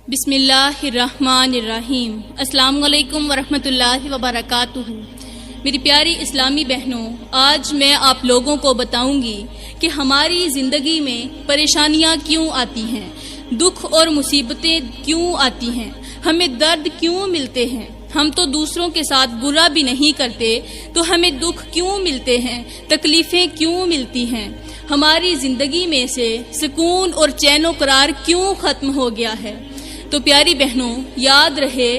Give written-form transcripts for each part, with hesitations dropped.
بسم اللہ الرحمن الرحیم۔ السلام علیکم ورحمۃ اللہ وبرکاتہ۔ میری پیاری اسلامی بہنوں، آج میں آپ لوگوں کو بتاؤں گی کہ ہماری زندگی میں پریشانیاں کیوں آتی ہیں، دکھ اور مصیبتیں کیوں آتی ہیں، ہمیں درد کیوں ملتے ہیں۔ ہم تو دوسروں کے ساتھ برا بھی نہیں کرتے تو ہمیں دکھ کیوں ملتے ہیں، تکلیفیں کیوں ملتی ہیں، ہماری زندگی میں سے سکون اور چین و قرار کیوں ختم ہو گیا ہے۔ تو پیاری بہنوں، یاد رہے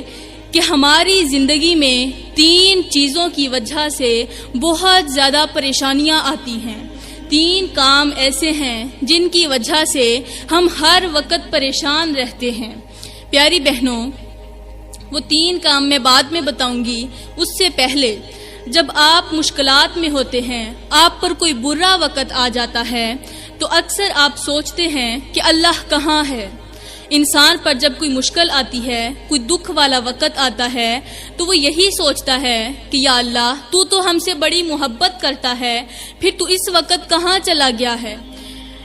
کہ ہماری زندگی میں 3 چیزوں کی وجہ سے بہت زیادہ پریشانیاں آتی ہیں۔ 3 کام ایسے ہیں جن کی وجہ سے ہم ہر وقت پریشان رہتے ہیں۔ پیاری بہنوں، وہ 3 کام میں بعد میں بتاؤں گی، اس سے پہلے جب آپ مشکلات میں ہوتے ہیں، آپ پر کوئی برا وقت آ جاتا ہے تو اکثر آپ سوچتے ہیں کہ اللہ کہاں ہے۔ انسان پر جب کوئی مشکل آتی ہے، کوئی دکھ والا وقت آتا ہے تو وہ یہی سوچتا ہے کہ یا اللہ، تو ہم سے بڑی محبت کرتا ہے، پھر تو اس وقت کہاں چلا گیا ہے۔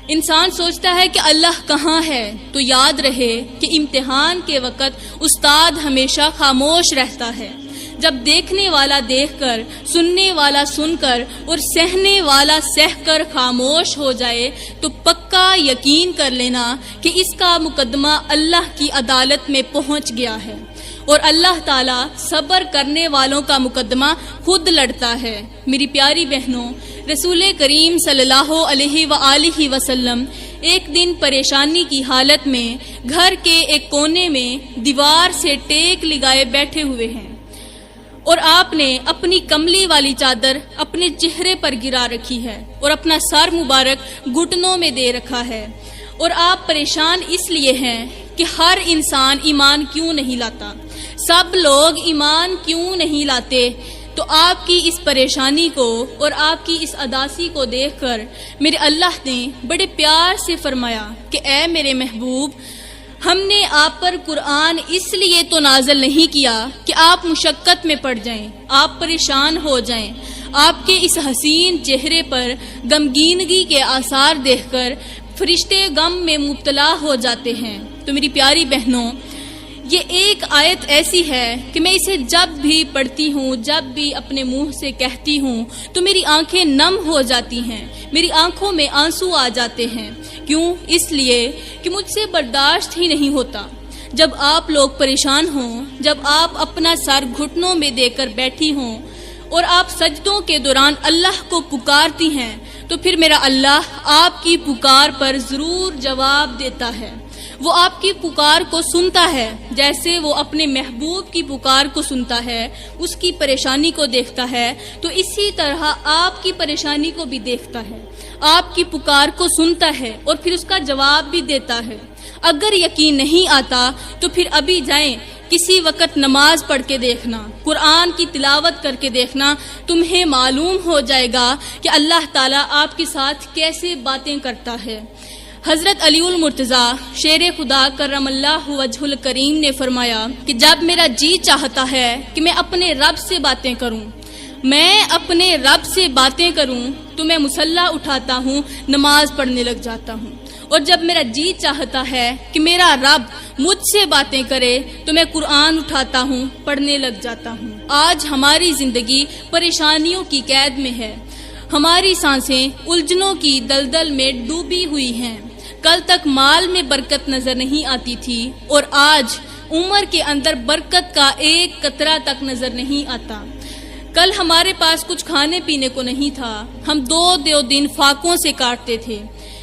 انسان سوچتا ہے کہ اللہ کہاں ہے۔ تو یاد رہے کہ امتحان کے وقت استاد ہمیشہ خاموش رہتا ہے۔ جب دیکھنے والا دیکھ کر، سننے والا سن کر اور سہنے والا سہ کر خاموش ہو جائے تو پکا یقین کر لینا کہ اس کا مقدمہ اللہ کی عدالت میں پہنچ گیا ہے، اور اللہ تعالیٰ صبر کرنے والوں کا مقدمہ خود لڑتا ہے۔ میری پیاری بہنوں، رسول کریم صلی اللہ علیہ وآلہ وسلم ایک دن پریشانی کی حالت میں گھر کے ایک کونے میں دیوار سے ٹیک لگائے بیٹھے ہوئے ہیں، اور آپ نے اپنی کملی والی چادر اپنے چہرے پر گرا رکھی ہے اور اپنا سر مبارک گھٹنوں میں دے رکھا ہے، اور آپ پریشان اس لیے ہیں کہ ہر انسان ایمان کیوں نہیں لاتا، سب لوگ ایمان کیوں نہیں لاتے۔ تو آپ کی اس پریشانی کو اور آپ کی اس اداسی کو دیکھ کر میرے اللہ نے بڑے پیار سے فرمایا کہ اے میرے محبوب، ہم نے آپ پر قرآن اس لیے تو نازل نہیں کیا کہ آپ مشقت میں پڑ جائیں، آپ پریشان ہو جائیں۔ آپ کے اس حسین چہرے پر غمگینگی کے آثار دیکھ کر فرشتے غم میں مبتلا ہو جاتے ہیں۔ تو میری پیاری بہنوں، یہ ایک آیت ایسی ہے کہ میں اسے جب بھی پڑھتی ہوں، جب بھی اپنے منہ سے کہتی ہوں تو میری آنکھیں نم ہو جاتی ہیں، میری آنکھوں میں آنسو آ جاتے ہیں۔ کیوں؟ اس لیے کہ مجھ سے برداشت ہی نہیں ہوتا جب آپ لوگ پریشان ہوں، جب آپ اپنا سر گھٹنوں میں دے کر بیٹھی ہوں اور آپ سجدوں کے دوران اللہ کو پکارتی ہیں، تو پھر میرا اللہ آپ کی پکار پر ضرور جواب دیتا ہے۔ وہ آپ کی پکار کو سنتا ہے جیسے وہ اپنے محبوب کی پکار کو سنتا ہے، اس کی پریشانی کو دیکھتا ہے، تو اسی طرح آپ کی پریشانی کو بھی دیکھتا ہے، آپ کی پکار کو سنتا ہے اور پھر اس کا جواب بھی دیتا ہے۔ اگر یقین نہیں آتا تو پھر ابھی جائیں، کسی وقت نماز پڑھ کے دیکھنا، قرآن کی تلاوت کر کے دیکھنا، تمہیں معلوم ہو جائے گا کہ اللہ تعالیٰ آپ کے ساتھ کیسے باتیں کرتا ہے۔ حضرت علی المرتضیٰ شیر خدا کرم اللہ وجہ الکریم نے فرمایا کہ جب میرا جی چاہتا ہے کہ میں اپنے رب سے باتیں کروں، میں اپنے رب سے باتیں کروں تو میں مصلی اٹھاتا ہوں، نماز پڑھنے لگ جاتا ہوں، اور جب میرا جی چاہتا ہے کہ میرا رب مجھ سے باتیں کرے تو میں قرآن اٹھاتا ہوں، پڑھنے لگ جاتا ہوں۔ آج ہماری زندگی پریشانیوں کی قید میں ہے، ہماری سانسیں الجھنوں کی دلدل میں ڈوبی ہوئی ہیں۔ کل تک مال میں برکت نظر نہیں آتی تھی اور آج عمر کے اندر برکت کا ایک قطرہ تک نظر نہیں آتا۔ کل ہمارے پاس کچھ کھانے پینے کو نہیں تھا، ہم 2 دن فاقوں سے کاٹتے تھے،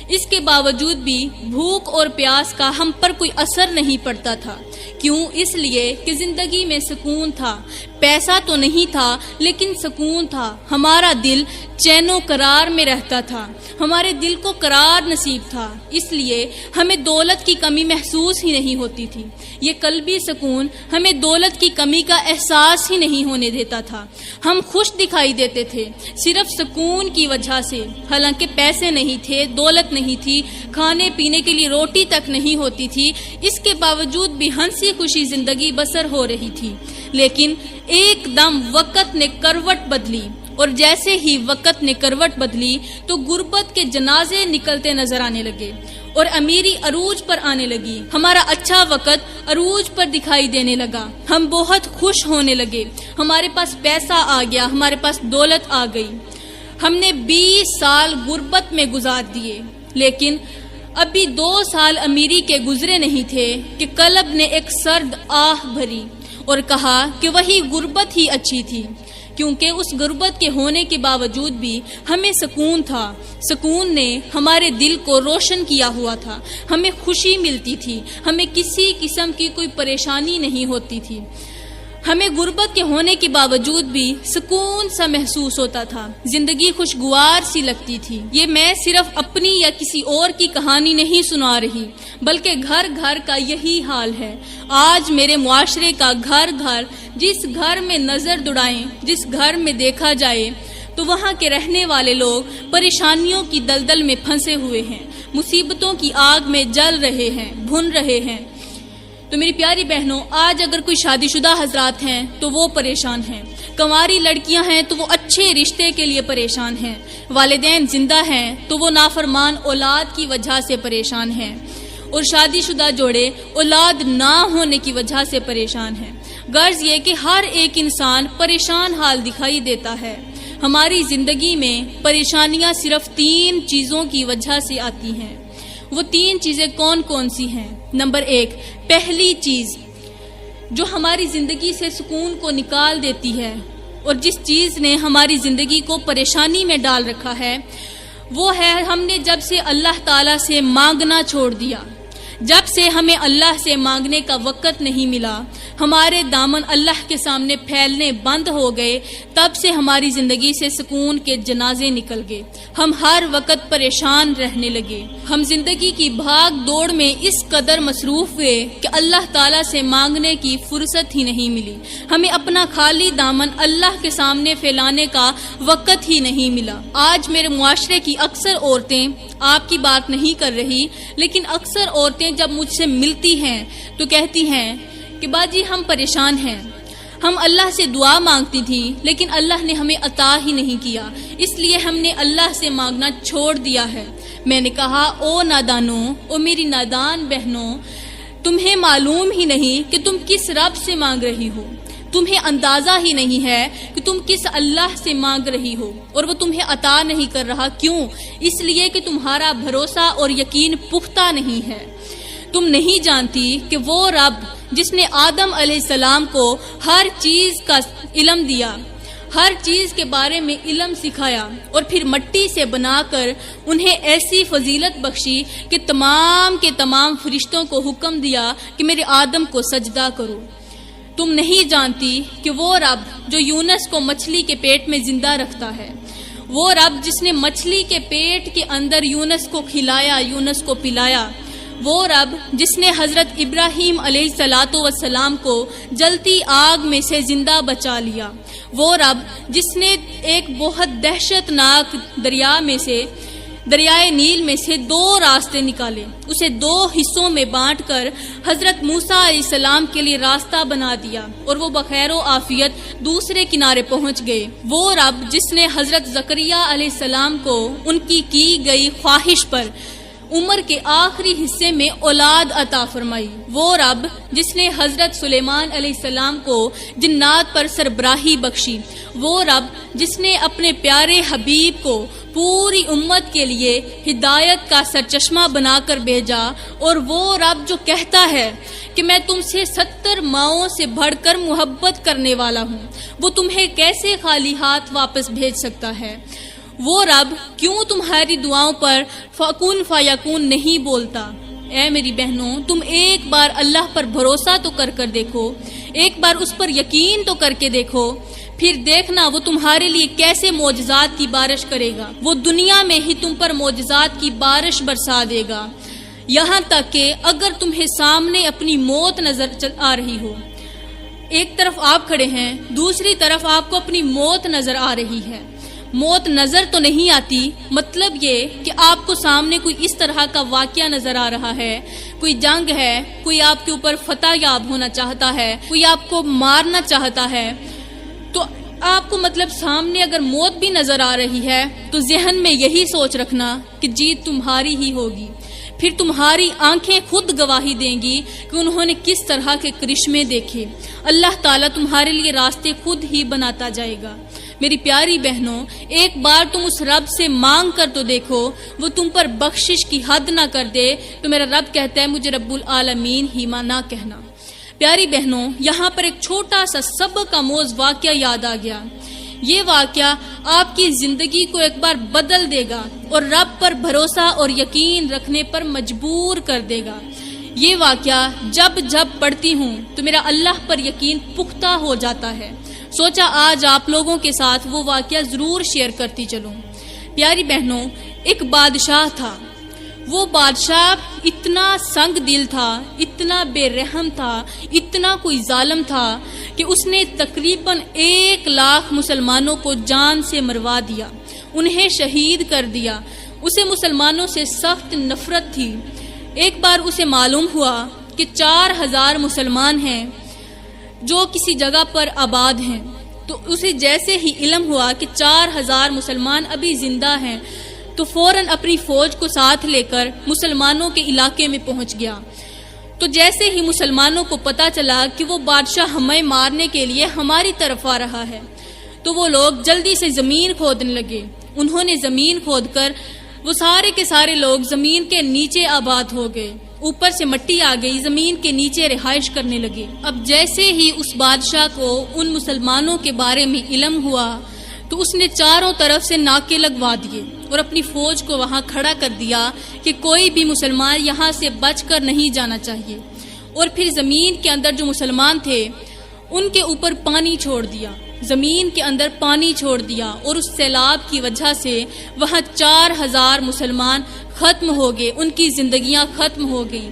اس کے باوجود بھی بھوک اور پیاس کا ہم پر کوئی اثر نہیں پڑتا تھا۔ کیوں؟ اس لیے کہ زندگی میں سکون تھا، پیسہ تو نہیں تھا لیکن سکون تھا، ہمارا دل چین و قرار میں رہتا تھا، ہمارے دل کو قرار نصیب تھا، اس لیے ہمیں دولت کی کمی محسوس ہی نہیں ہوتی تھی۔ یہ قلبی سکون ہمیں دولت کی کمی کا احساس ہی نہیں ہونے دیتا تھا، ہم خوش دکھائی دیتے تھے صرف سکون کی وجہ سے، حالانکہ پیسے نہیں تھے، دولت نہیں تھی، کھانے پینے کے لیے روٹی تک نہیں ہوتی تھی، اس کے باوجود بھی ہنسی خوشی زندگی بسر ہو رہی تھی۔ لیکن ایک دم وقت نے کروٹ بدلی اور جیسے ہی وقت نے کروٹ بدلی تو غربت کے جنازے نکلتے نظر آنے لگے اور امیری عروج پر آنے لگی۔ ہمارا اچھا وقت عروج پر دکھائی دینے لگا، ہم بہت خوش ہونے لگے، ہمارے پاس پیسہ آ گیا، ہمارے پاس دولت آ گئی۔ ہم نے 20 سال غربت میں گزار دیے، لیکن ابھی 2 سال امیری کے گزرے نہیں تھے کہ قلب نے ایک سرد آہ بھری اور کہا کہ وہی غربت ہی اچھی تھی، کیونکہ اس غربت کے ہونے کے باوجود بھی ہمیں سکون تھا۔ سکون نے ہمارے دل کو روشن کیا ہوا تھا، ہمیں خوشی ملتی تھی، ہمیں کسی قسم کی کوئی پریشانی نہیں ہوتی تھی۔ ہمیں غربت کے ہونے کے باوجود بھی سکون سا محسوس ہوتا تھا، زندگی خوشگوار سی لگتی تھی۔ یہ میں صرف اپنی یا کسی اور کی کہانی نہیں سنا رہی، بلکہ گھر گھر کا یہی حال ہے۔ آج میرے معاشرے کا گھر گھر، جس گھر میں نظر دوڑائیں، جس گھر میں دیکھا جائے تو وہاں کے رہنے والے لوگ پریشانیوں کی دلدل میں پھنسے ہوئے ہیں، مصیبتوں کی آگ میں جل رہے ہیں، بھن رہے ہیں۔ تو میری پیاری بہنوں، آج اگر کوئی شادی شدہ حضرات ہیں تو وہ پریشان ہیں، کنواری لڑکیاں ہیں تو وہ اچھے رشتے کے لیے پریشان ہیں، والدین زندہ ہیں تو وہ نافرمان اولاد کی وجہ سے پریشان ہیں، اور شادی شدہ جوڑے اولاد نہ ہونے کی وجہ سے پریشان ہیں۔ غرض یہ کہ ہر ایک انسان پریشان حال دکھائی دیتا ہے۔ ہماری زندگی میں پریشانیاں صرف 3 چیزوں کی وجہ سے آتی ہیں۔ وہ 3 چیزیں کون کون سی ہیں؟ نمبر 1، پہلی چیز جو ہماری زندگی سے سکون کو نکال دیتی ہے اور جس چیز نے ہماری زندگی کو پریشانی میں ڈال رکھا ہے، وہ ہے ہم نے جب سے اللہ تعالیٰ سے مانگنا چھوڑ دیا۔ جب سے ہمیں اللہ سے مانگنے کا وقت نہیں ملا، ہمارے دامن اللہ کے سامنے پھیلنے بند ہو گئے، تب سے ہماری زندگی سے سکون کے جنازے نکل گئے۔ ہم ہر وقت پریشان رہنے لگے، ہم زندگی کی بھاگ دوڑ میں اس قدر مصروف ہوئے کہ اللہ تعالیٰ سے مانگنے کی فرصت ہی نہیں ملی۔ ہمیں اپنا خالی دامن اللہ کے سامنے پھیلانے کا وقت ہی نہیں ملا۔ آج میرے معاشرے کی اکثر عورتیں، آپ کی بات نہیں کر رہی، لیکن اکثر عورتیں جب مجھ سے ملتی ہیں تو کہتی ہیں کہ باجی ہم پریشان ہیں، ہم اللہ سے دعا مانگتی تھی لیکن اللہ نے ہمیں عطا ہی نہیں کیا، اس لیے ہم نے اللہ سے مانگنا چھوڑ دیا ہے۔ میں نے کہا، او نادانوں، او میری نادان بہنوں، تمہیں معلوم ہی نہیں کہ تم کس رب سے مانگ رہی ہو، تمہیں اندازہ ہی نہیں ہے کہ تم کس اللہ سے مانگ رہی ہو، اور وہ تمہیں عطا نہیں کر رہا۔ کیوں؟ اس لیے کہ تمہارا بھروسہ اور یقین پختہ نہیں ہے۔ تم نہیں جانتی کہ وہ رب جس نے آدم علیہ السلام کو ہر چیز کا علم دیا، ہر چیز کے بارے میں علم سکھایا، اور پھر مٹی سے بنا کر انہیں ایسی فضیلت بخشی کہ تمام کے تمام فرشتوں کو حکم دیا کہ میرے آدم کو سجدہ کرو۔ تم نہیں جانتی کہ وہ رب جو یونس کو مچھلی کے پیٹ میں زندہ رکھتا ہے، وہ رب جس نے مچھلی کے پیٹ کے اندر یونس کو کھلایا، یونس کو پلایا، وہ رب جس نے حضرت ابراہیم علیہ السلام کو جلتی آگ میں سے زندہ بچا لیا، وہ رب جس نے ایک بہت دہشت ناک دریا میں سے، دریائے نیل میں سے 2 راستے نکالے، اسے 2 حصوں میں بانٹ کر حضرت موسیٰ علیہ السلام کے لیے راستہ بنا دیا، اور وہ بخیر و عافیت دوسرے کنارے پہنچ گئے، وہ رب جس نے حضرت زکریا علیہ السلام کو ان کی گئی خواہش پر عمر کے آخری حصے میں اولاد عطا فرمائی، وہ رب جس نے حضرت سلیمان علیہ السلام کو جنات پر سربراہی بخشی، وہ رب جس نے اپنے پیارے حبیب کو پوری امت کے لیے ہدایت کا سرچشمہ بنا کر بھیجا، اور وہ رب جو کہتا ہے کہ میں تم سے 70 ماؤں سے بڑھ کر محبت کرنے والا ہوں، وہ تمہیں کیسے خالی ہاتھ واپس بھیج سکتا ہے؟ وہ رب کیوں تمہاری دعاؤں پر فکون فیکون نہیں بولتا؟ اے میری بہنوں، تم ایک بار اللہ پر بھروسہ تو کر دیکھو، ایک بار اس پر یقین تو کر کے دیکھو، پھر دیکھنا وہ تمہارے لیے کیسے معجزات کی بارش کرے گا۔ وہ دنیا میں ہی تم پر معجزات کی بارش برسا دے گا، یہاں تک کہ اگر تمہیں سامنے اپنی موت نظر آ رہی ہو، ایک طرف آپ کھڑے ہیں، دوسری طرف آپ کو اپنی موت نظر آ رہی ہے، موت نظر تو نہیں آتی، مطلب یہ کہ آپ کو سامنے کوئی اس طرح کا واقعہ نظر آ رہا ہے، کوئی جنگ ہے، کوئی آپ کے اوپر فتح یاب ہونا چاہتا ہے، کوئی آپ کو مارنا چاہتا ہے، تو آپ کو مطلب سامنے اگر موت بھی نظر آ رہی ہے تو ذہن میں یہی سوچ رکھنا کہ جیت تمہاری ہی ہوگی. پھر تمہاری آنکھیں خود گواہی دیں گی کہ انہوں نے کس طرح کے کرشمے دیکھے. اللہ تعالیٰ تمہارے لیے راستے خود ہی بناتا جائے گا. میری پیاری بہنوں، ایک بار تم اس رب سے مانگ کر تو دیکھو، وہ تم پر بخشش کی حد نہ کر دے تو میرا رب کہتا ہے مجھے رب العالمین ہی نہ کہنا. پیاری بہنوں، یہاں پر ایک چھوٹا سا سبق آموز واقعہ یاد آ گیا. یہ واقعہ آپ کی زندگی کو ایک بار بدل دے گا اور رب پر بھروسہ اور یقین رکھنے پر مجبور کر دے گا. یہ واقعہ جب پڑھتی ہوں تو میرا اللہ پر یقین پختہ ہو جاتا ہے. سوچا آج آپ لوگوں کے ساتھ وہ واقعہ ضرور شیئر کرتی چلوں. پیاری بہنوں، ایک بادشاہ تھا. وہ بادشاہ اتنا سنگ دل تھا، اتنا بے رحم تھا، اتنا کوئی ظالم تھا کہ اس نے تقریباً 1,00,000 مسلمانوں کو جان سے مروا دیا، انہیں شہید کر دیا. اسے مسلمانوں سے سخت نفرت تھی. ایک بار اسے معلوم ہوا کہ 4,000 مسلمان ہیں جو کسی جگہ پر آباد ہیں. تو اسے جیسے ہی علم ہوا کہ 4,000 مسلمان ابھی زندہ ہیں تو فوراً اپنی فوج کو ساتھ لے کر مسلمانوں کے علاقے میں پہنچ گیا. تو جیسے ہی مسلمانوں کو پتا چلا کہ وہ بادشاہ ہمیں مارنے کے لیے ہماری طرف آ رہا ہے تو وہ لوگ جلدی سے زمین کھودنے لگے. انہوں نے زمین کھود کر وہ سارے کے سارے لوگ زمین کے نیچے آباد ہو گئے. اوپر سے مٹی آ گئی، زمین کے نیچے رہائش کرنے لگے. اب جیسے ہی اس بادشاہ کو ان مسلمانوں کے بارے میں علم ہوا تو اس نے چاروں طرف سے ناکے لگوا دیے اور اپنی فوج کو وہاں کھڑا کر دیا کہ کوئی بھی مسلمان یہاں سے بچ کر نہیں جانا چاہیے. اور پھر زمین کے اندر جو مسلمان تھے ان کے اوپر پانی چھوڑ دیا، زمین کے اندر پانی چھوڑ دیا اور اس سیلاب کی وجہ سے وہاں 4,000 مسلمان ختم ہو گئے، ان کی زندگیاں ختم ہو گئیں.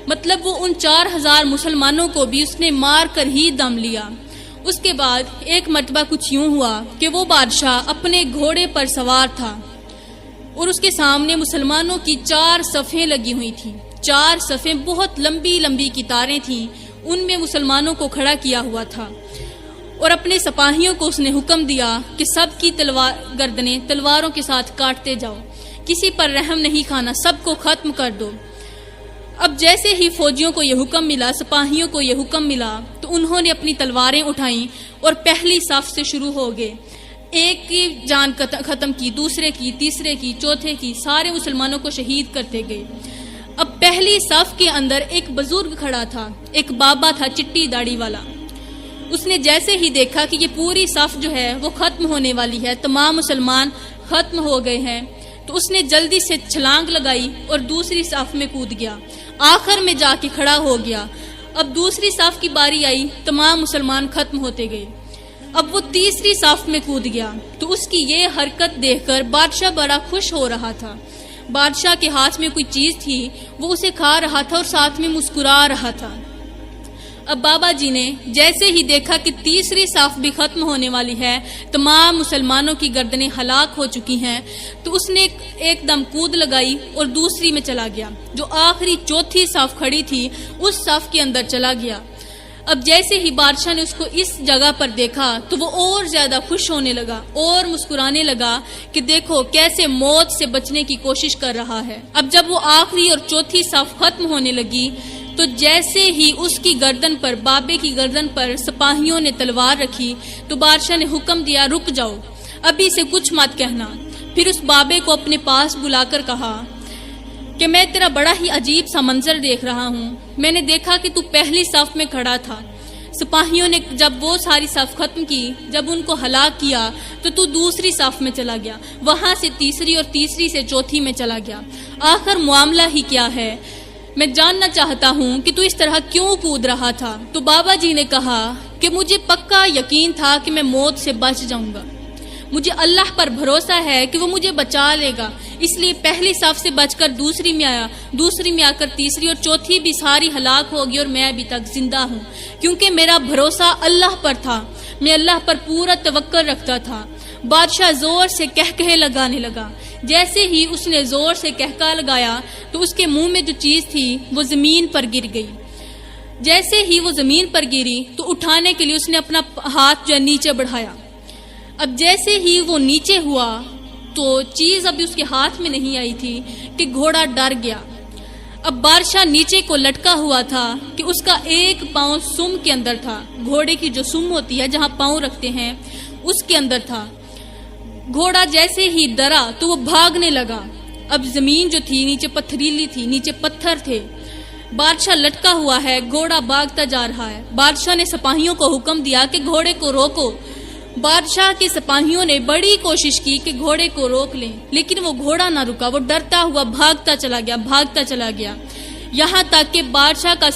مطلب وہ ان 4,000 مسلمانوں کو بھی اس نے مار کر ہی دم لیا. اس کے بعد ایک مرتبہ کچھ یوں ہوا کہ وہ بادشاہ اپنے گھوڑے پر سوار تھا اور اس کے سامنے مسلمانوں کی 4 صفیں لگی ہوئی تھیں. 4 صفیں بہت لمبی لمبی قطاریں تھیں، ان میں مسلمانوں کو کھڑا کیا ہوا تھا اور اپنے سپاہیوں کو اس نے حکم دیا کہ سب کی گردنیں تلواروں کے ساتھ کاٹتے جاؤ، کسی پر رحم نہیں کھانا، سب کو ختم کر دو. اب جیسے ہی فوجیوں کو یہ حکم ملا، سپاہیوں کو یہ حکم ملا تو انہوں نے اپنی تلواریں اٹھائیں اور پہلی صف سے شروع ہو گئے. ایک کی جان ختم کی، دوسرے کی، تیسرے کی، چوتھے کی، سارے مسلمانوں کو شہید کرتے گئے. اب پہلی صف کے اندر ایک بزرگ کھڑا تھا، ایک بابا تھا چٹی داڑھی والا. اس نے جیسے ہی دیکھا کہ یہ پوری صف جو ہے وہ ختم ہونے والی ہے، تمام مسلمان ختم ہو گئے ہیں، تو اس نے جلدی سے چھلانگ لگائی اور دوسری صف میں کود گیا، آخر میں جا کے کھڑا ہو گیا. اب دوسری صف کی باری آئی، تمام مسلمان ختم ہوتے گئے. اب وہ تیسری صف میں کود گیا تو اس کی یہ حرکت دیکھ کر بادشاہ بڑا خوش ہو رہا تھا. بادشاہ کے ہاتھ میں کوئی چیز تھی، وہ اسے کھا رہا تھا اور ساتھ میں مسکرا رہا تھا. اب بابا جی نے جیسے ہی دیکھا کہ تیسری صف بھی ختم ہونے والی ہے، تمام مسلمانوں کی گردنیں ہلاک ہو چکی ہیں، تو اس نے ایک دم کود لگائی اور دوسری میں چلا گیا. جو آخری چوتھی صف کھڑی تھی اس صف کے اندر چلا گیا. اب جیسے ہی بادشاہ نے اس کو اس جگہ پر دیکھا تو وہ اور زیادہ خوش ہونے لگا اور مسکرانے لگا کہ دیکھو کیسے موت سے بچنے کی کوشش کر رہا ہے. اب جب وہ آخری اور چوتھی صف ختم ہونے لگی تو جیسے ہی اس کی گردن پر، بابے کی گردن پر سپاہیوں نے تلوار رکھی تو بادشاہ نے حکم دیا رک جاؤ، ابھی سے کچھ مت کہنا. پھر اس بابے کو اپنے پاس بلا کر کہا کہ میں تیرا بڑا ہی عجیب سا منظر دیکھ رہا ہوں. میں نے دیکھا کہ تو پہلی صف میں کھڑا تھا، سپاہیوں نے جب وہ ساری صف ختم کی، جب ان کو ہلاک کیا تو دوسری صف میں چلا گیا، وہاں سے تیسری اور تیسری سے چوتھی میں چلا گیا. آخر معاملہ ہی کیا ہے؟ میں جاننا چاہتا ہوں کہ تو اس طرح کیوں کود رہا تھا. تو بابا جی نے کہا کہ مجھے پکا یقین تھا کہ میں موت سے بچ جاؤں گا، مجھے اللہ پر بھروسہ ہے کہ وہ مجھے بچا لے گا، اس لیے پہلی صف سے بچ کر دوسری میں آیا، دوسری میں آ کر تیسری اور چوتھی بھی ساری ہلاک ہوگی اور میں ابھی تک زندہ ہوں، کیونکہ میرا بھروسہ اللہ پر تھا، میں اللہ پر پورا توکل رکھتا تھا. بادشاہ زور سے کہکہے لگانے لگا. جیسے ہی اس نے زور سے کہکا لگایا تو اس کے منہ میں جو چیز تھی وہ زمین پر گر گئی. جیسے ہی وہ زمین پر گری تو اٹھانے کے لیے اس نے اپنا ہاتھ جو ہے نیچے بڑھایا. اب جیسے ہی وہ نیچے ہوا تو چیز ابھی اس کے ہاتھ میں نہیں آئی تھی کہ گھوڑا ڈر گیا۔ اب بادشاہ نیچے کو لٹکا ہوا تھا کہ اس کا ایک پاؤں سم کے اندر تھا، گھوڑے کی جو سم ہوتی ہے جہاں پاؤں رکھتے ہیں اس کے اندر تھا۔ گھوڑا جیسے ہی ڈرا تو وہ بھاگنے لگا۔ اب زمین جو تھی نیچے پتھریلی تھی، نیچے پتھر تھے، بادشاہ لٹکا ہوا ہے، گھوڑا بھاگتا جا رہا ہے۔ بادشاہ نے سپاہیوں کو حکم دیا کہ گھوڑے کو روکو۔ بادشاہ کے سپاہیوں نے بڑی کوشش کی کہ گھوڑے کو روک لیں، لیکن وہ گھوڑا نہ رکا، وہ ڈرتا ہوا بھاگتا چلا گیا، یہاں تک کہ بادشاہ کا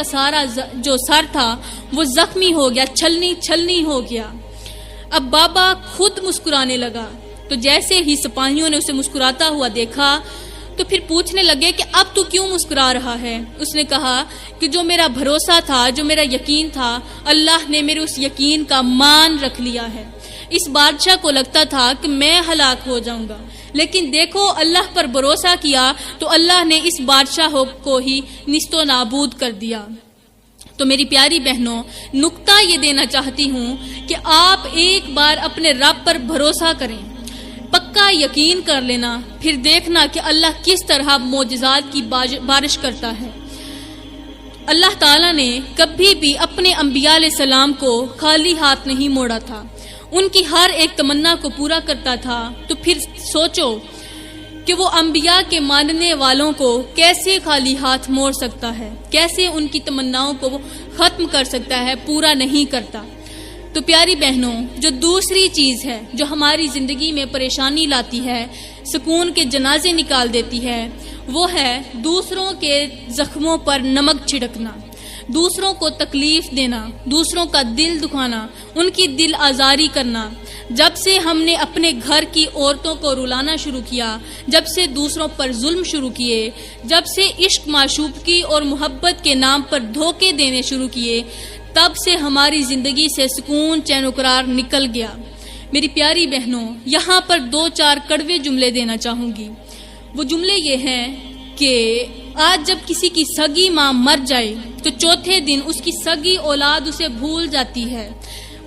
سارا جو سر تھا وہ زخمی ہو گیا، چھلنی ہو گیا۔ اب بابا خود مسکرانے لگا، تو جیسے ہی سپاہیوں نے اسے مسکراتا ہوا دیکھا تو پھر پوچھنے لگے کہ اب تو کیوں مسکرا رہا ہے؟ اس نے کہا کہ جو میرا بھروسہ تھا، جو میرا یقین تھا، اللہ نے میرے اس یقین کا مان رکھ لیا ہے۔ اس بادشاہ کو لگتا تھا کہ میں ہلاک ہو جاؤں گا، لیکن دیکھو اللہ پر بھروسہ کیا تو اللہ نے اس بادشاہ کو ہی نیست و نابود کر دیا۔ تو میری پیاری بہنوں، نقطہ یہ دینا چاہتی ہوں کہ آپ ایک بار اپنے رب پر بھروسہ کریں، پکا یقین کر لینا، پھر دیکھنا کہ اللہ کس طرح معجزات کی بارش کرتا ہے۔ اللہ تعالیٰ نے کبھی بھی اپنے انبیاء علیہ السلام کو خالی ہاتھ نہیں موڑا تھا، ان کی ہر ایک تمنا کو پورا کرتا تھا۔ تو پھر سوچو کہ وہ انبیاء کے ماننے والوں کو کیسے خالی ہاتھ موڑ سکتا ہے، کیسے ان کی تمناؤں کو وہ ختم کر سکتا ہے، پورا نہیں کرتا۔ تو پیاری بہنوں، جو دوسری چیز ہے جو ہماری زندگی میں پریشانی لاتی ہے، سکون کے جنازے نکال دیتی ہے، وہ ہے دوسروں کے زخموں پر نمک چھڑکنا، دوسروں کو تکلیف دینا، دوسروں کا دل دکھانا، ان کی دل آزاری کرنا۔ جب سے ہم نے اپنے گھر کی عورتوں کو رلانا شروع کیا، جب سے دوسروں پر ظلم شروع کیے، جب سے عشق معشوقگی اور محبت کے نام پر دھوکے دینے شروع کیے، تب سے ہماری زندگی سے سکون چین و قرار نکل گیا۔ میری پیاری بہنوں، یہاں پر 2-4 کڑوے جملے دینا چاہوں گی۔ وہ جملے یہ ہیں کہ آج جب کسی کی سگی ماں مر جائے تو چوتھے دن اس کی سگی اولاد اسے بھول جاتی ہے۔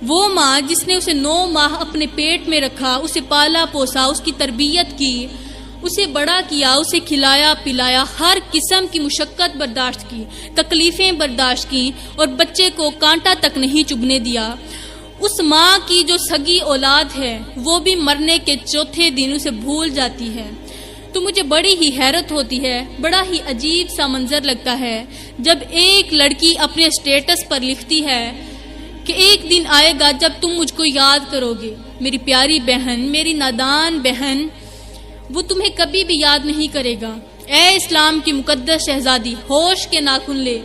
وہ ماں جس نے اسے 9 ماہ اپنے پیٹ میں رکھا، اسے پالا پوسا، اس کی تربیت کی، اسے بڑا کیا، اسے کھلایا پلایا، ہر قسم کی مشقت برداشت کی، تکلیفیں برداشت کی، اور بچے کو کانٹا تک نہیں چبھنے دیا، اس ماں کی جو سگی اولاد ہے وہ بھی مرنے کے چوتھے دن اسے بھول جاتی ہے۔ تو مجھے بڑی ہی حیرت ہوتی ہے، بڑا ہی عجیب سا منظر لگتا ہے جب ایک لڑکی اپنے اسٹیٹس پر لکھتی ہے کہ ایک دن آئے گا جب تم مجھ کو یاد کرو گے۔ میری پیاری بہن، میری نادان بہن، وہ تمہیں کبھی بھی یاد نہیں کرے گا۔ اے اسلام کی مقدس شہزادی، ہوش کے ناخن لے،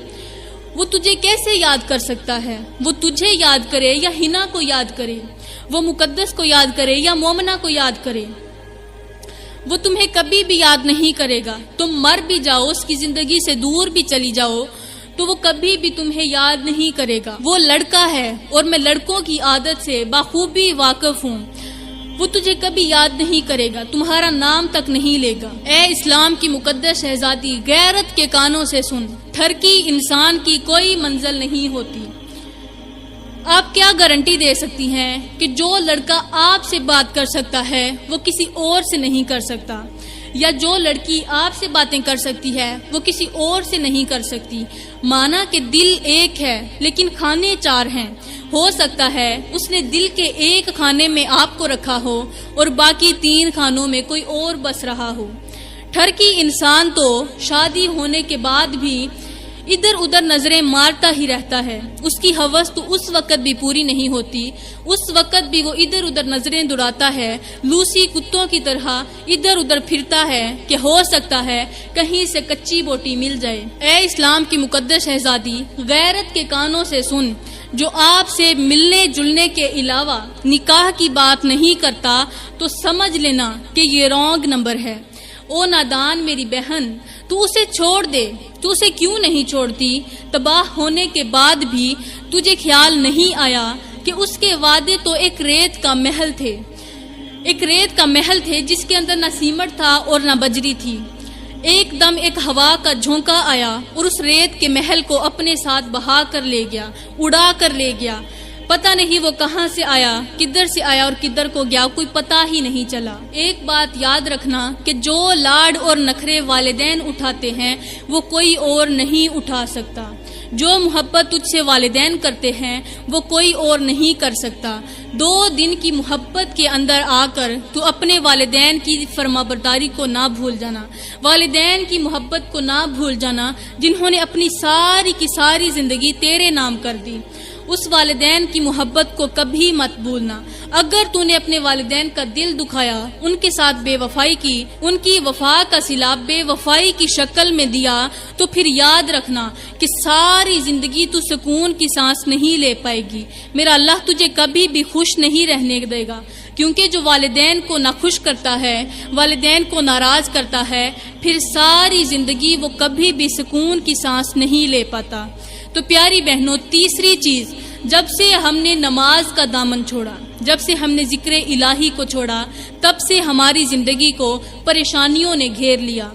وہ تجھے کیسے یاد کر سکتا ہے؟ وہ تجھے یاد کرے یا ہنا کو یاد کرے، وہ مقدس کو یاد کرے یا مومنہ کو یاد کرے، وہ تمہیں کبھی بھی یاد نہیں کرے گا۔ تم مر بھی جاؤ، اس کی زندگی سے دور بھی چلی جاؤ، تو وہ کبھی بھی تمہیں یاد نہیں کرے گا۔ وہ لڑکا ہے اور میں لڑکوں کی عادت سے بخوبی واقف ہوں، وہ تجھے کبھی یاد نہیں کرے گا، تمہارا نام تک نہیں لے گا۔ اے اسلام کی مقدس شہزادی، غیرت کے کانوں سے سن، ٹھرکی انسان کی کوئی منزل نہیں ہوتی۔ آپ کیا گارنٹی دے سکتی ہیں کہ جو لڑکا آپ سے بات کر سکتا ہے وہ کسی اور سے نہیں کر سکتا، یا جو لڑکی آپ سے باتیں کر سکتی ہے وہ کسی اور سے نہیں کر سکتی؟ مانا کہ دل ایک ہے لیکن کھانے 4 ہیں۔ ہو سکتا ہے اس نے دل کے ایک کھانے میں آپ کو رکھا ہو اور باقی 3 کھانوں میں کوئی اور بس رہا ہو۔ ٹھرکی انسان تو شادی ہونے کے بعد بھی ادھر ادھر نظریں مارتا ہی رہتا ہے، اس کی ہوس تو اس وقت بھی پوری نہیں ہوتی، اس وقت بھی وہ ادھر ادھر نظریں دوڑاتا ہے، لوسی کتوں کی طرح ادھر ادھر پھرتا ہے کہ ہو سکتا ہے کہیں سے کچی بوٹی مل جائے۔ اے اسلام کی مقدس شہزادی، غیرت کے کانوں سے سن، جو آپ سے ملنے جلنے کے علاوہ نکاح کی بات نہیں کرتا تو سمجھ لینا کہ یہ رانگ نمبر ہے۔ او نادان میری بہن، تو اسے چھوڑ دے۔ تو اسے کیوں نہیں چھوڑتی؟ تباہ ہونے کے بعد بھی تجھے خیال نہیں آیا کہ اس کے وعدے تو ایک ریت کا محل تھے، ایک ریت کا محل تھے جس کے اندر نہ سیمٹ تھا اور نہ بجری تھی۔ ایک دم ایک ہوا کا جھونکا آیا اور اس ریت کے محل کو اپنے ساتھ بہا کر لے گیا، اڑا کر لے گیا۔ پتہ نہیں وہ کہاں سے آیا، کدھر سے آیا اور کدھر کو گیا، کوئی پتہ ہی نہیں چلا۔ ایک بات یاد رکھنا کہ جو لاڈ اور نخرے والدین اٹھاتے ہیں وہ کوئی اور نہیں اٹھا سکتا۔ جو محبت تجھ سے والدین کرتے ہیں وہ کوئی اور نہیں کر سکتا۔ 2 دن کی محبت کے اندر آ کر تو اپنے والدین کی فرمانبرداری کو نہ بھول جانا، والدین کی محبت کو نہ بھول جانا جنہوں نے اپنی ساری کی ساری زندگی تیرے نام کر دی۔ اس والدین کی محبت کو کبھی مت بھولنا۔ اگر تو نے اپنے والدین کا دل دکھایا، ان کے ساتھ بے وفائی کی، ان کی وفا کا صلہ بے وفائی کی شکل میں دیا، تو پھر یاد رکھنا کہ ساری زندگی تو سکون کی سانس نہیں لے پائے گی۔ میرا اللہ تجھے کبھی بھی خوش نہیں رہنے دے گا، کیونکہ جو والدین کو ناخوش کرتا ہے، والدین کو ناراض کرتا ہے، پھر ساری زندگی وہ کبھی بھی سکون کی سانس نہیں لے پاتا۔ تو پیاری بہنوں، تیسری چیز، جب سے ہم نے نماز کا دامن چھوڑا، جب سے ہم نے ذکر الہی کو چھوڑا، تب سے ہماری زندگی کو پریشانیوں نے گھیر لیا۔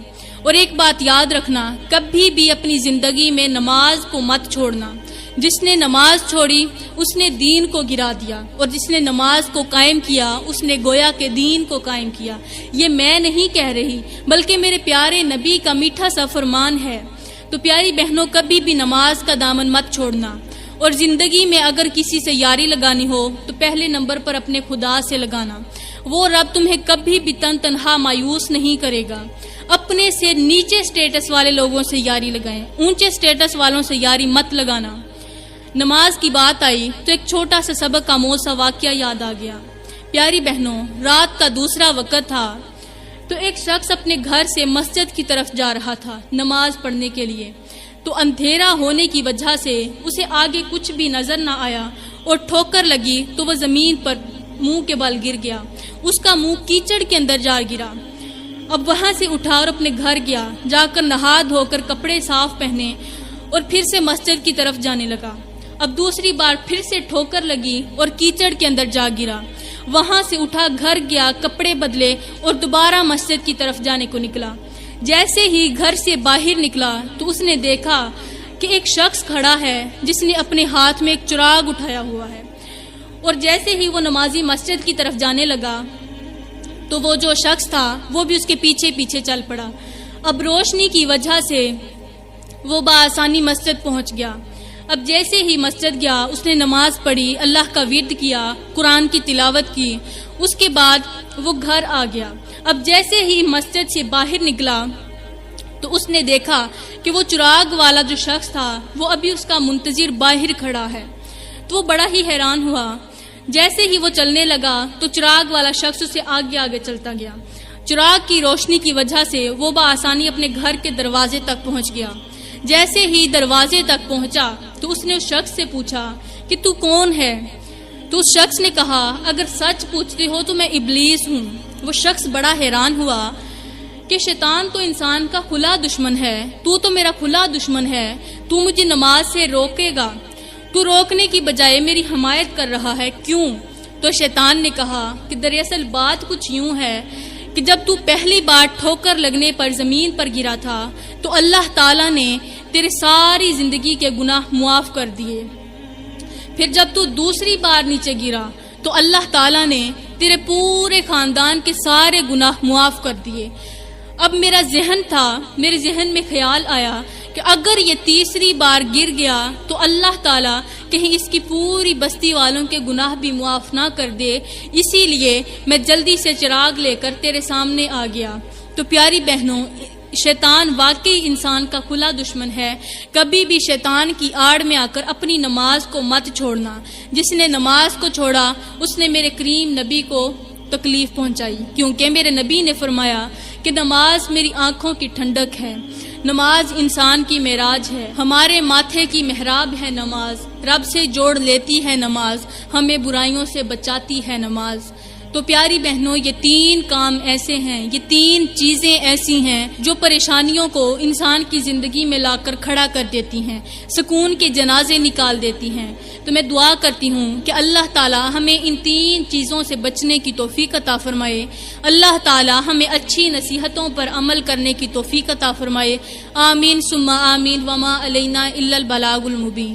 اور ایک بات یاد رکھنا، کبھی بھی اپنی زندگی میں نماز کو مت چھوڑنا۔ جس نے نماز چھوڑی اس نے دین کو گرا دیا، اور جس نے نماز کو قائم کیا اس نے گویا کہ دین کو قائم کیا۔ یہ میں نہیں کہہ رہی، بلکہ میرے پیارے نبی کا میٹھا سا فرمان ہے۔ تو پیاری بہنوں، کبھی بھی نماز کا دامن مت چھوڑنا۔ اور زندگی میں اگر کسی سے یاری لگانی ہو تو پہلے نمبر پر اپنے خدا سے لگانا۔ وہ رب تمہیں کبھی بھی تنہا مایوس نہیں کرے گا۔ اپنے سے نیچے سٹیٹس والے لوگوں سے یاری لگائیں، اونچے سٹیٹس والوں سے یاری مت لگانا۔ نماز کی بات آئی تو ایک چھوٹا سا سبق آموز سا واقعہ یاد آ گیا۔ پیاری بہنوں، رات کا دوسرا وقت تھا تو ایک شخص اپنے گھر سے مسجد کی طرف جا رہا تھا نماز پڑھنے کے لیے۔ تو اندھیرا ہونے کی وجہ سے اسے آگے کچھ بھی نظر نہ آیا اور ٹھوکر لگی تو وہ زمین پر منہ کے بل گر گیا۔ اس کا منہ کیچڑ کے اندر جا گرا۔ اب وہاں سے اٹھا اور اپنے گھر گیا، جا کر نہا دھو کر کپڑے صاف پہنے اور پھر سے مسجد کی طرف جانے لگا۔ اب دوسری بار پھر سے ٹھوکر لگی اور کیچڑ کے اندر جا گرا۔ وہاں سے اٹھا، گھر گیا، کپڑے بدلے اور دوبارہ مسجد کی طرف جانے کو نکلا۔ جیسے ہی گھر سے باہر نکلا تو اس نے دیکھا کہ ایک شخص کھڑا ہے جس نے اپنے ہاتھ میں ایک چراغ اٹھایا ہوا ہے، اور جیسے ہی وہ نمازی مسجد کی طرف جانے لگا تو وہ جو شخص تھا وہ بھی اس کے پیچھے پیچھے چل پڑا۔ اب روشنی کی وجہ سے وہ بآسانی مسجد پہنچ گیا۔ اب جیسے ہی مسجد گیا اس نے نماز پڑھی، اللہ کا ورد کیا، قرآن کی تلاوت کی، اس کے بعد وہ گھر آ گیا۔ اب جیسے ہی مسجد سے باہر نکلا تو اس نے دیکھا کہ وہ چراغ والا جو شخص تھا وہ ابھی اس کا منتظر باہر کھڑا ہے۔ تو وہ بڑا ہی حیران ہوا۔ جیسے ہی وہ چلنے لگا تو چراغ والا شخص اسے آگے آگے چلتا گیا۔ چراغ کی روشنی کی وجہ سے وہ بآسانی اپنے گھر کے دروازے تک پہنچ گیا۔ جیسے ہی دروازے تک پہنچا تو اس نے اس شخص سے پوچھا کہ تو کون ہے؟ تو اس شخص نے کہا، اگر سچ پوچھتے ہو تو میں ابلیس ہوں۔ وہ شخص بڑا حیران ہوا کہ شیطان تو انسان کا کھلا دشمن ہے، تو میرا کھلا دشمن ہے، تو مجھے نماز سے روکے گا، تو روکنے کی بجائے میری حمایت کر رہا ہے، کیوں؟ تو شیطان نے کہا کہ دراصل بات کچھ یوں ہے کہ جب تو پہلی بار ٹھوکر لگنے پر زمین پر گرا تھا تو اللہ تعالیٰ نے تیرے ساری زندگی کے گناہ معاف کر دیے۔ پھر جب تو دوسری بار نیچے گرا تو اللہ تعالیٰ نے تیرے پورے خاندان کے سارے گناہ معاف کر دیے۔ اب میرے ذہن میں خیال آیا کہ اگر یہ تیسری بار گر گیا تو اللہ تعالیٰ کہیں اس کی پوری بستی والوں کے گناہ بھی معاف نہ کر دے، اسی لیے میں جلدی سے چراغ لے کر تیرے سامنے آ گیا۔ تو پیاری بہنوں، شیطان واقعی انسان کا کھلا دشمن ہے۔ کبھی بھی شیطان کی آڑ میں آ کر اپنی نماز کو مت چھوڑنا۔ جس نے نماز کو چھوڑا اس نے میرے کریم نبی کو تکلیف پہنچائی، کیونکہ میرے نبی نے فرمایا کہ نماز میری آنکھوں کی ٹھنڈک ہے، نماز انسان کی معراج ہے، ہمارے ماتھے کی محراب ہے نماز، رب سے جوڑ لیتی ہے نماز، ہمیں برائیوں سے بچاتی ہے نماز۔ تو پیاری بہنوں، یہ 3 کام ایسے ہیں، یہ 3 چیزیں ایسی ہیں جو پریشانیوں کو انسان کی زندگی میں لا کر کھڑا کر دیتی ہیں، سکون کے جنازے نکال دیتی ہیں۔ تو میں دعا کرتی ہوں کہ اللہ تعالی ہمیں ان 3 چیزوں سے بچنے کی توفیق عطا فرمائے، اللہ تعالی ہمیں اچھی نصیحتوں پر عمل کرنے کی توفیق عطا فرمائے۔ آمین ثم آمین، وما علینا الا البلاغ المبین۔